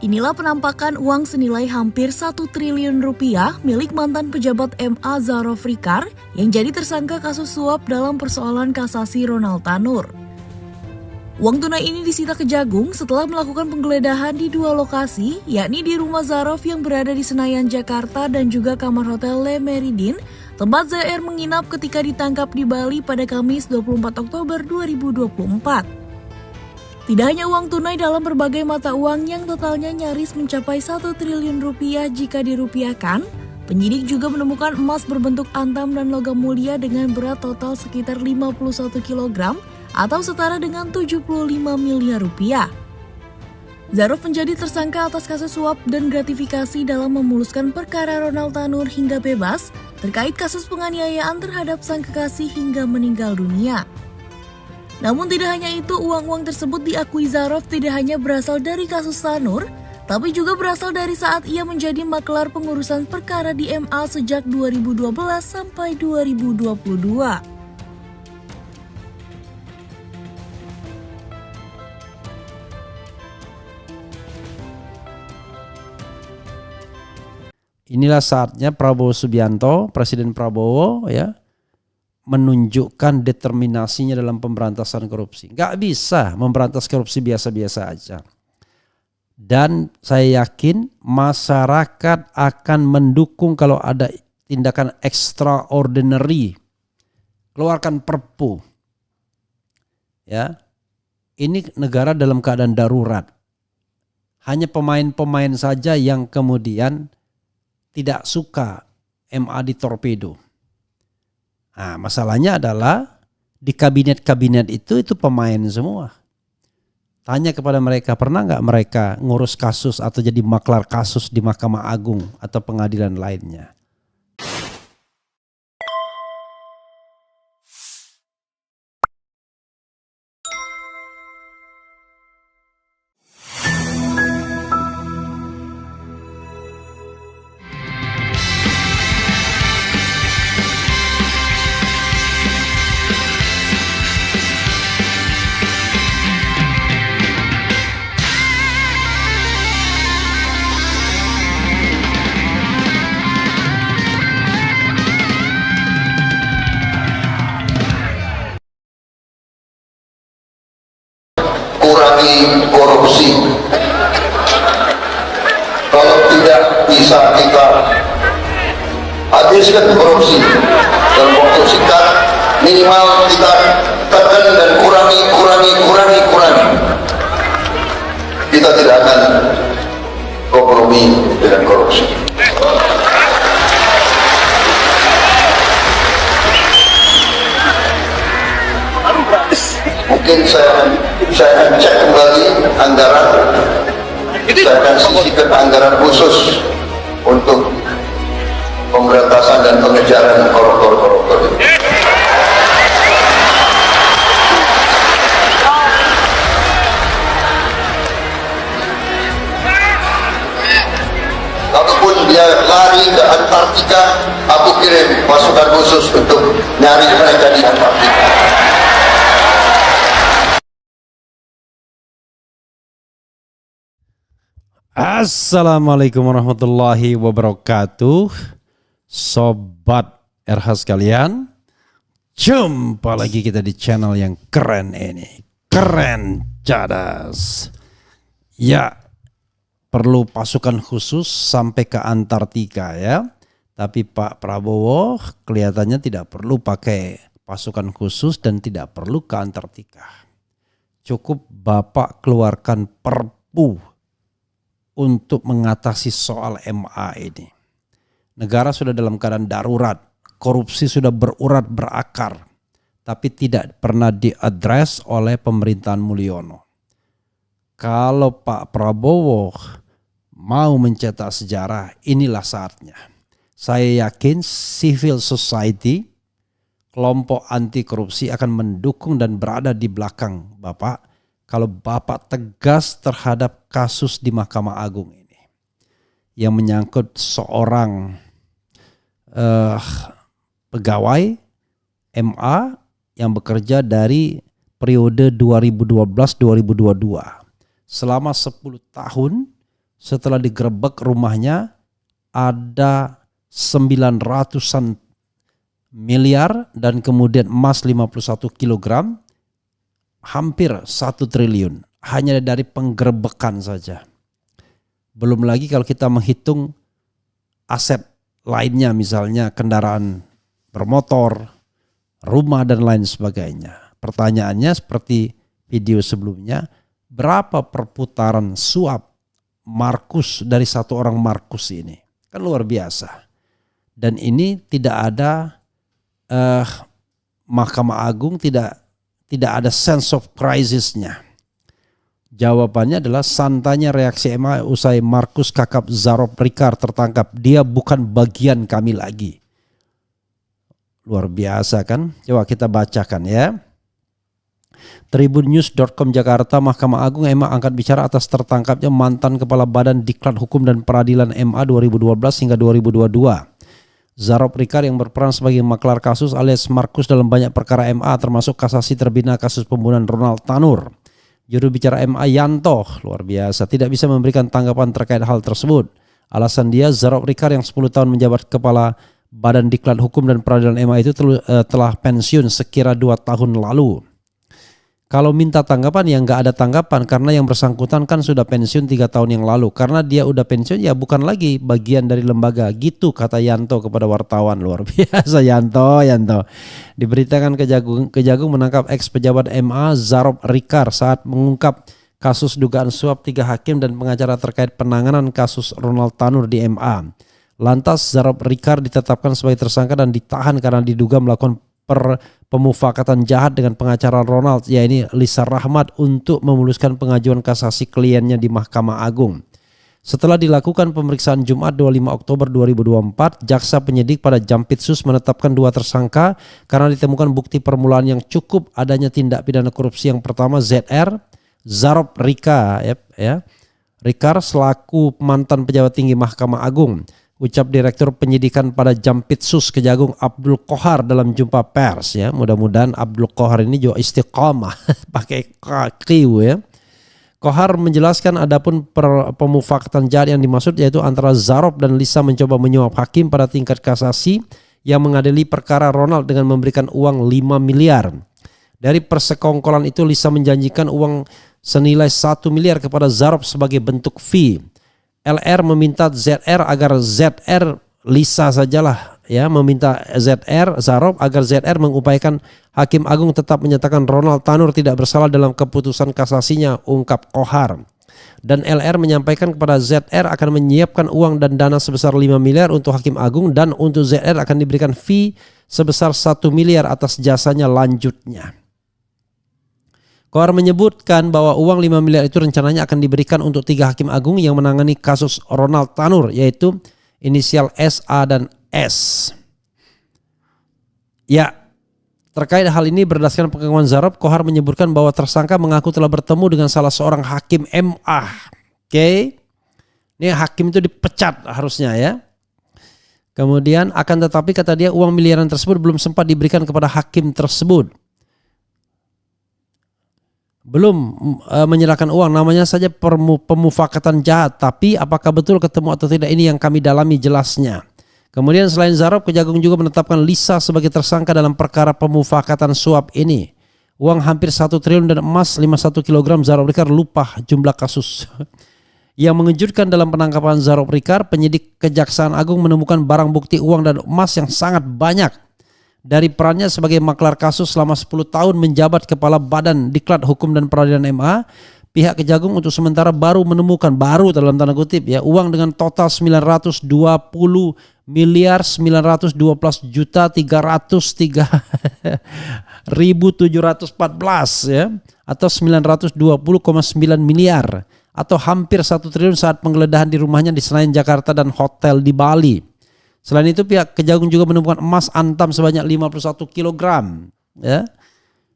Inilah penampakan uang senilai hampir 1 triliun rupiah milik mantan pejabat MA Zarof Rikar yang jadi tersangka kasus suap dalam persoalan kasasi Ronald Tanur. Uang tunai ini disita Kejagung setelah melakukan penggeledahan di dua lokasi, yakni di rumah Zarof yang berada di Senayan, Jakarta dan juga kamar hotel Le Meridin, tempat ZR menginap ketika ditangkap di Bali pada Kamis 24 Oktober 2024. Tidak hanya uang tunai dalam berbagai mata uang yang totalnya nyaris mencapai 1 triliun rupiah jika dirupiahkan, penyidik juga menemukan emas berbentuk antam dan logam mulia dengan berat total sekitar 51 kg atau setara dengan 75 miliar rupiah. Zarof menjadi tersangka atas kasus suap dan gratifikasi dalam memuluskan perkara Ronald Tanur hingga bebas terkait kasus penganiayaan terhadap sang kekasih hingga meninggal dunia. Namun tidak hanya itu, uang-uang tersebut diakui Zarof tidak hanya berasal dari kasus Tanur, tapi juga berasal dari saat ia menjadi maklar pengurusan perkara di MA sejak 2012 sampai 2022. Inilah saatnya Prabowo Subianto, Presiden Prabowo menunjukkan determinasinya dalam pemberantasan korupsi. Nggak bisa memberantas korupsi biasa-biasa aja. Dan saya yakin masyarakat akan mendukung kalau ada tindakan extraordinary. Keluarkan Perpu. Ya. Ini negara dalam keadaan darurat. Hanya pemain-pemain saja yang kemudian tidak suka MA ditorpedo. Nah, masalahnya adalah di kabinet-kabinet itu pemain semua. Tanya kepada mereka, pernah nggak mereka ngurus kasus atau jadi maklar kasus di Mahkamah Agung atau pengadilan lainnya? Kurangi korupsi. Kalau tidak bisa kita habiskan korupsi dalam waktu singkat, minimal kita tekan dan kurangi. Kita tidak akan kompromi dengan korupsi. Mungkin saya akan cek kembali anggaran, saya akan sisihkan anggaran khusus untuk pemberantasan dan pengejaran koruptor ini. Ataupun dia lari ke Antartika, aku kirim pasukan khusus untuk nyari mereka di Antartika. Assalamualaikum warahmatullahi wabarakatuh. Sobat RH sekalian, jumpa lagi kita di channel yang keren ini. Keren cadas. Ya, perlu pasukan khusus sampai ke Antartika ya. Tapi Pak Prabowo kelihatannya tidak perlu pakai pasukan khusus dan tidak perlu ke Antartika. Cukup Bapak keluarkan Perpu untuk mengatasi soal MA ini. Negara sudah dalam keadaan darurat, korupsi sudah berurat berakar, tapi tidak pernah diadres oleh pemerintahan Mulyono. Kalau Pak Prabowo mau mencetak sejarah, inilah saatnya. Saya yakin civil society, kelompok anti korupsi akan mendukung dan berada di belakang Bapak kalau Bapak tegas terhadap kasus di Mahkamah Agung ini yang menyangkut seorang pegawai MA yang bekerja dari periode 2012-2022. Selama 10 tahun setelah digerebek rumahnya ada 900-an miliar dan kemudian emas 51 kilogram, hampir 1 triliun hanya dari penggerebekan saja. Belum lagi kalau kita menghitung aset lainnya, misalnya kendaraan bermotor, rumah dan lain sebagainya. Pertanyaannya seperti video sebelumnya, berapa perputaran suap Markus dari satu orang Markus ini? Kan luar biasa. Dan ini tidak ada Mahkamah Agung tidak ada sense of crisisnya. Jawabannya adalah santainya reaksi MA usai Markus Kakap Zarob Rikar tertangkap. Dia bukan bagian kami lagi. Luar biasa kan? Coba kita bacakan ya. Tribunnews.com Jakarta, Mahkamah Agung MA angkat bicara atas tertangkapnya mantan Kepala Badan Diklat Hukum dan Peradilan MA 2012 hingga 2022. Zarob Rikar yang berperan sebagai maklar kasus alias Markus dalam banyak perkara MA termasuk kasasi terbina kasus pembunuhan Ronald Tanur. Juru bicara MA Yanto, luar biasa, tidak bisa memberikan tanggapan terkait hal tersebut. Alasan dia, Zarob Rikar yang 10 tahun menjabat Kepala Badan Diklat Hukum dan Peradilan MA itu telah pensiun sekira 2 tahun lalu. Kalau minta tanggapan ya nggak ada tanggapan karena yang bersangkutan kan sudah pensiun 3 tahun yang lalu. Karena dia udah pensiun ya bukan lagi bagian dari lembaga, gitu kata Yanto kepada wartawan. Luar biasa Yanto. Diberitakan Kejagung menangkap ex pejabat MA Zarob Rikar saat mengungkap kasus dugaan suap 3 hakim dan pengacara terkait penanganan kasus Ronald Tanur di MA. Lantas Zarob Rikar ditetapkan sebagai tersangka dan ditahan karena diduga melakukan pemufakatan jahat dengan pengacara Ronald, yaitu Lisa Rahmat, untuk memuluskan pengajuan kasasi kliennya di Mahkamah Agung. Setelah dilakukan pemeriksaan Jumat 25 Oktober 2024, jaksa penyidik pada Jampitsus menetapkan 2 tersangka karena ditemukan bukti permulaan yang cukup adanya tindak pidana korupsi. Yang pertama ZR, Zarob Rikar Rikar selaku mantan pejabat tinggi Mahkamah Agung. Ucap Direktur Penyidikan pada Jampitsus Kejagung Abdul Qohar dalam jumpa pers ya. Mudah-mudahan Abdul Qohar ini juga istiqamah pakai Q ya. Qohar menjelaskan adapun pemufakatan jahat yang dimaksud yaitu antara Zarob dan Lisa mencoba menyuap hakim pada tingkat kasasi yang mengadili perkara Ronald dengan memberikan uang 5 miliar. Dari persekongkolan itu Lisa menjanjikan uang senilai 1 miliar kepada Zarob sebagai bentuk fee. LR meminta ZR agar ZR Lisa sajalah ya, meminta Zarob agar ZR mengupayakan Hakim Agung tetap menyatakan Ronald Tanur tidak bersalah dalam keputusan kasasinya, ungkap Qohar. Dan LR menyampaikan kepada ZR akan menyiapkan uang dan dana sebesar 5 miliar untuk Hakim Agung dan untuk ZR akan diberikan fee sebesar 1 miliar atas jasanya lanjutnya. Qohar menyebutkan bahwa uang 5 miliar itu rencananya akan diberikan untuk 3 hakim agung yang menangani kasus Ronald Tanur, yaitu inisial SA dan S. Ya, terkait hal ini berdasarkan pengakuan Zarob, Qohar menyebutkan bahwa tersangka mengaku telah bertemu dengan salah seorang hakim MA. Oke. Ini hakim itu dipecat harusnya ya. Kemudian akan tetapi kata dia uang miliaran tersebut belum sempat diberikan kepada hakim tersebut. Belum menyerahkan uang, namanya saja pemufakatan jahat, tapi apakah betul ketemu atau tidak ini yang kami dalami jelasnya. Kemudian selain Zarob, Kejagung juga menetapkan Lisa sebagai tersangka dalam perkara pemufakatan suap ini. Uang hampir 1 triliun dan emas 51 kg Zarob Rikar lupa jumlah kasus. Yang mengejutkan dalam penangkapan Zarob Rikar, penyidik Kejaksaan Agung menemukan barang bukti uang dan emas yang sangat banyak. Dari perannya sebagai maklar kasus selama 10 tahun menjabat Kepala Badan Diklat Hukum dan Peradilan MA, pihak Kejagung untuk sementara baru menemukan, baru dalam tanda kutip ya, uang dengan total 920 miliar 912 juta 303.714 ya, atau 920,9 miliar atau hampir 1 triliun saat penggeledahan di rumahnya di Senayan Jakarta dan hotel di Bali. Selain itu pihak Kejagung juga menemukan emas antam sebanyak 51 kg ya.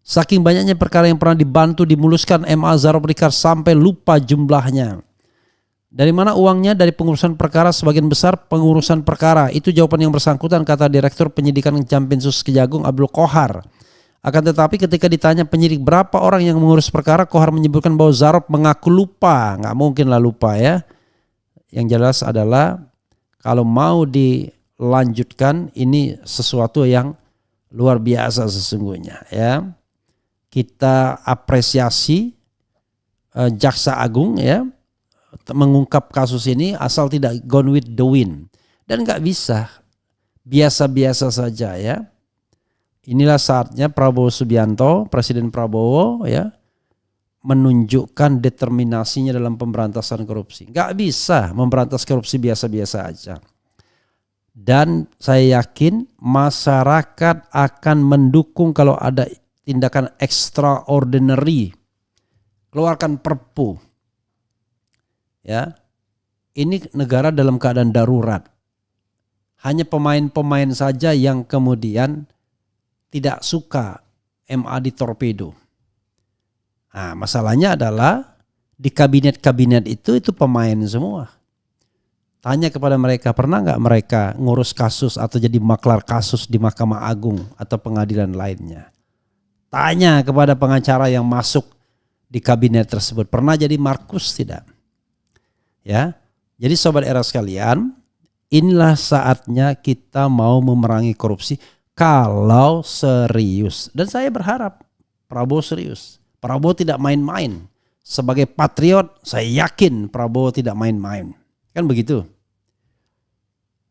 Saking banyaknya perkara yang pernah dibantu dimuluskan MA Zarob Rikar sampai lupa jumlahnya. Dari mana uangnya? Dari pengurusan perkara, sebagian besar pengurusan perkara. Itu jawaban yang bersangkutan, kata Direktur Penyidikan Jampitsus Kejagung Abdul Qohar. Akan tetapi ketika ditanya penyidik berapa orang yang mengurus perkara, Qohar menyebutkan bahwa Zarob mengaku lupa. Nggak mungkin lah lupa ya. yang jelas adalah kalau mau dilanjutkan ini sesuatu yang luar biasa sesungguhnya ya. Kita apresiasi Jaksa Agung ya mengungkap kasus ini asal tidak gone with the wind, dan nggak bisa biasa-biasa saja ya. Inilah saatnya Prabowo Subianto, Presiden Prabowo ya, menunjukkan determinasinya dalam pemberantasan korupsi. Nggak bisa memberantas korupsi biasa-biasa aja. Dan saya yakin masyarakat akan mendukung kalau ada tindakan extraordinary. Keluarkan Perpu. Ya. Ini negara dalam keadaan darurat. Hanya pemain-pemain saja yang kemudian tidak suka MA ditorpedo. Nah, masalahnya adalah di kabinet-kabinet itu pemain semua. Tanya kepada mereka, pernah nggak mereka ngurus kasus atau jadi maklar kasus di Mahkamah Agung atau pengadilan lainnya? Tanya kepada pengacara yang masuk di kabinet tersebut, pernah jadi Markus tidak? Ya, jadi Sobat Era sekalian, inilah saatnya kita mau memerangi korupsi kalau serius. Dan saya berharap Prabowo serius. Prabowo tidak main-main. Sebagai patriot, saya yakin Prabowo tidak main-main. Kan begitu.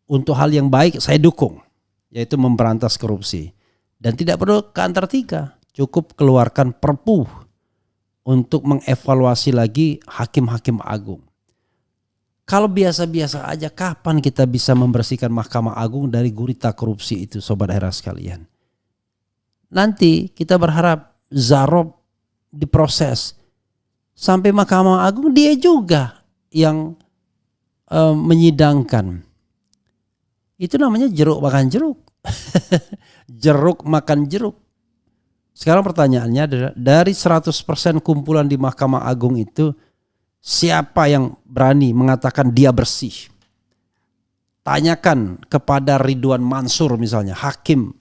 Untuk hal yang baik saya dukung, yaitu memberantas korupsi. Dan tidak perlu ke Antartika, cukup keluarkan Perpu untuk mengevaluasi lagi hakim-hakim agung. Kalau biasa-biasa aja, kapan kita bisa membersihkan Mahkamah Agung dari gurita korupsi itu, Sobat Era sekalian? Nanti kita berharap Zarob diproses sampai Mahkamah Agung, dia juga yang menyidangkan. Itu namanya jeruk makan jeruk. Jeruk makan jeruk. Sekarang pertanyaannya adalah, dari 100% kumpulan di Mahkamah Agung itu, siapa yang berani mengatakan dia bersih? Tanyakan kepada Ridwan Mansur misalnya, hakim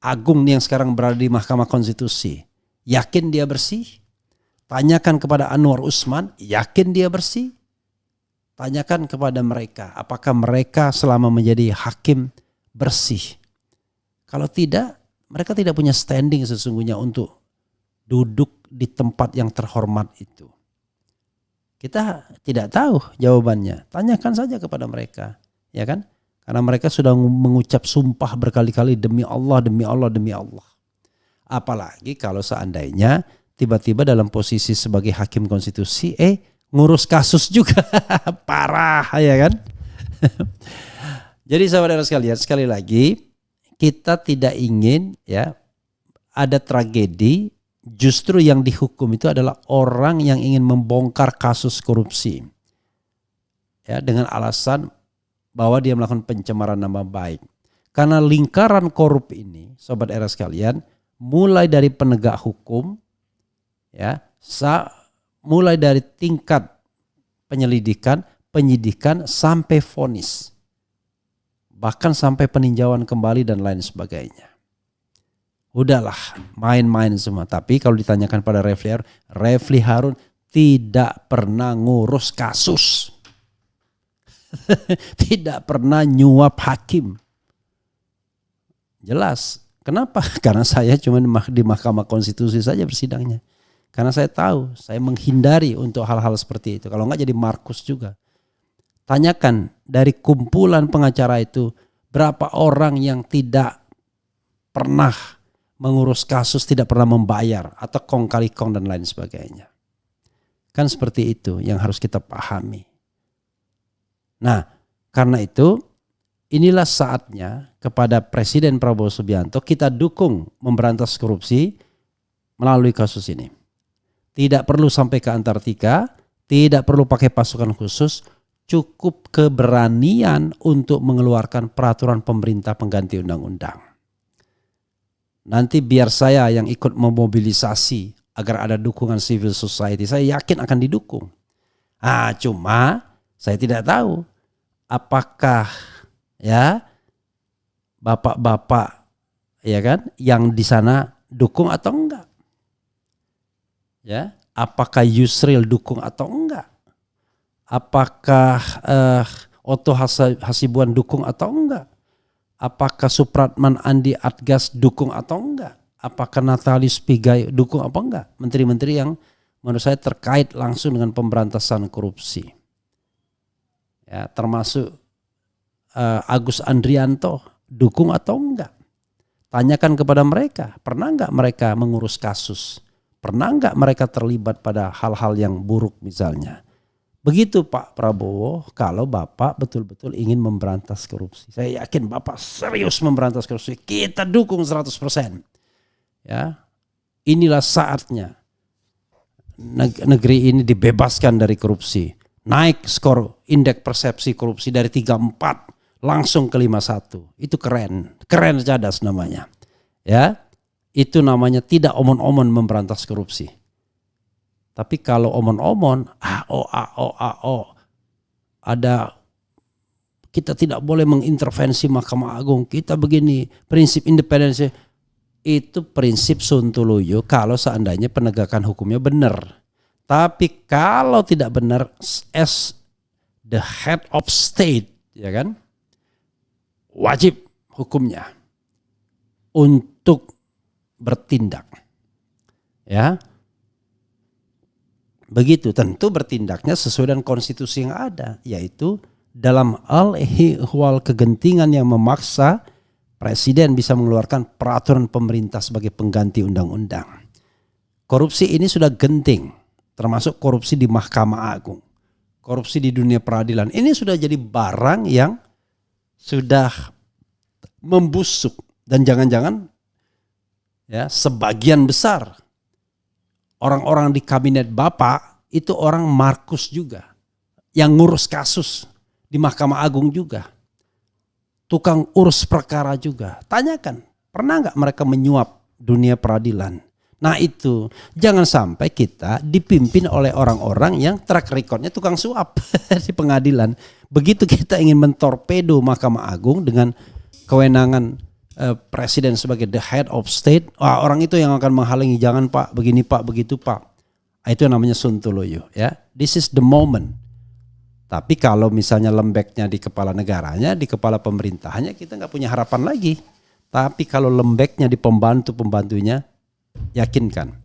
agung yang sekarang berada di Mahkamah Konstitusi. Yakin dia bersih? Tanyakan kepada Anwar Usman, yakin dia bersih? Tanyakan kepada mereka, apakah mereka selama menjadi hakim bersih? Kalau tidak, mereka tidak punya standing sesungguhnya untuk duduk di tempat yang terhormat itu. Kita tidak tahu jawabannya. Tanyakan saja kepada mereka, ya kan? Karena mereka sudah mengucap sumpah berkali-kali, demi Allah, demi Allah, demi Allah. Apalagi kalau seandainya tiba-tiba dalam posisi sebagai hakim konstitusi, ngurus kasus juga. Parah ya kan? Jadi saudara sekalian, sekali lagi kita tidak ingin ya ada tragedi. Justru yang dihukum itu adalah orang yang ingin membongkar kasus korupsi. Ya, dengan alasan bahwa dia melakukan pencemaran nama baik. Karena lingkaran korup ini, Sobat Era sekalian, mulai dari penegak hukum, ya, mulai dari tingkat penyelidikan, penyidikan sampai vonis. Bahkan sampai peninjauan kembali dan lain sebagainya. Udahlah, main-main semua. Tapi kalau ditanyakan pada Refli Harun tidak pernah ngurus kasus. Tidak pernah nyuap hakim. Jelas. Kenapa? Karena saya cuma di Mahkamah Konstitusi saja bersidangnya. Karena saya tahu, saya menghindari untuk hal-hal seperti itu. Kalau enggak jadi Markus juga. Tanyakan dari kumpulan pengacara itu, berapa orang yang tidak pernah mengurus kasus, tidak pernah membayar atau kong kali kong dan lain sebagainya. Kan seperti itu yang harus kita pahami. Nah, karena itu inilah saatnya kepada Presiden Prabowo Subianto kita dukung memberantas korupsi melalui kasus ini. Tidak perlu sampai ke Antartika, tidak perlu pakai pasukan khusus, cukup keberanian untuk mengeluarkan peraturan pemerintah pengganti undang-undang. Nanti biar saya yang ikut memobilisasi agar ada dukungan civil society. Saya yakin akan didukung. Cuma saya tidak tahu apakah ya bapak-bapak ya kan yang di sana dukung atau enggak. Ya, apakah Yusril dukung atau enggak? Apakah Otto Hasibuan dukung atau enggak? Apakah Supratman Andi Adgas dukung atau enggak? Apakah Natalius Pigai dukung apa enggak? Menteri-menteri yang menurut saya terkait langsung dengan pemberantasan korupsi. Ya, termasuk Agus Andrianto dukung atau enggak? Tanyakan kepada mereka, pernah enggak mereka mengurus kasus? Pernah enggak mereka terlibat pada hal-hal yang buruk misalnya? Begitu Pak Prabowo, kalau Bapak betul-betul ingin memberantas korupsi. Saya yakin Bapak serius memberantas korupsi. Kita dukung 100%. Ya, inilah saatnya negeri ini dibebaskan dari korupsi. Naik skor indeks persepsi korupsi dari 34 langsung ke 51. Itu keren. Keren cerdas namanya. Ya, itu namanya tidak omon-omon memberantas korupsi. Tapi kalau omon-omon, ada kita tidak boleh mengintervensi Mahkamah Agung, kita begini, prinsip independensi, itu prinsip sontoloyo kalau seandainya penegakan hukumnya benar. Tapi kalau tidak benar, as the head of state, ya kan, wajib hukumnya untuk bertindak, ya. Begitu, tentu bertindaknya sesuai dengan konstitusi yang ada, yaitu dalam hal kegentingan yang memaksa presiden bisa mengeluarkan peraturan pemerintah sebagai pengganti undang-undang. Korupsi ini sudah genting, termasuk korupsi di Mahkamah Agung, korupsi di dunia peradilan. Ini sudah jadi barang yang sudah membusuk dan jangan-jangan ya sebagian besar orang-orang di kabinet Bapak itu orang Markus juga. Yang ngurus kasus di Mahkamah Agung juga. Tukang urus perkara juga. Tanyakan, pernah nggak mereka menyuap dunia peradilan? Nah itu, jangan sampai kita dipimpin oleh orang-orang yang track recordnya tukang suap di pengadilan. Begitu kita ingin mentorpedo Mahkamah Agung dengan kewenangan presiden sebagai the head of state, orang itu yang akan menghalangi, jangan Pak, begini Pak, begitu Pak. Itu yang namanya sontoloyo, ya. This is the moment. Tapi kalau misalnya lembeknya di kepala negaranya, di kepala pemerintahannya, kita nggak punya harapan lagi. Tapi kalau lembeknya di pembantu-pembantunya, yakinkan,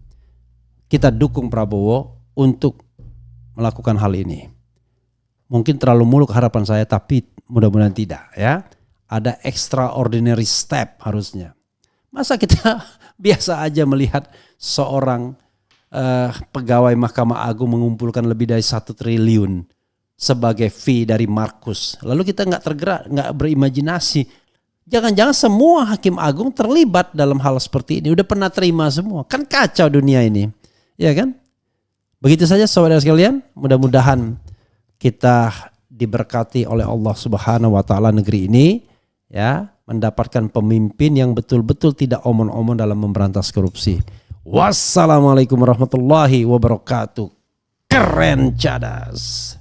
kita dukung Prabowo untuk melakukan hal ini. Mungkin terlalu muluk harapan saya, tapi mudah-mudahan tidak, ya. Ada extraordinary step harusnya. Masa kita biasa aja melihat seorang pegawai Mahkamah Agung mengumpulkan lebih dari 1 triliun sebagai fee dari Markus. Lalu kita nggak tergerak, nggak berimajinasi. Jangan-jangan semua hakim agung terlibat dalam hal seperti ini. Udah pernah terima semua. Kan kacau dunia ini. Ya kan? Begitu saja saudara sekalian. Mudah-mudahan kita diberkati oleh Allah Subhanahu wa taala negeri ini, ya, mendapatkan pemimpin yang betul-betul tidak omon-omon dalam memberantas korupsi. Wassalamualaikum warahmatullahi wabarakatuh. Keren cadas.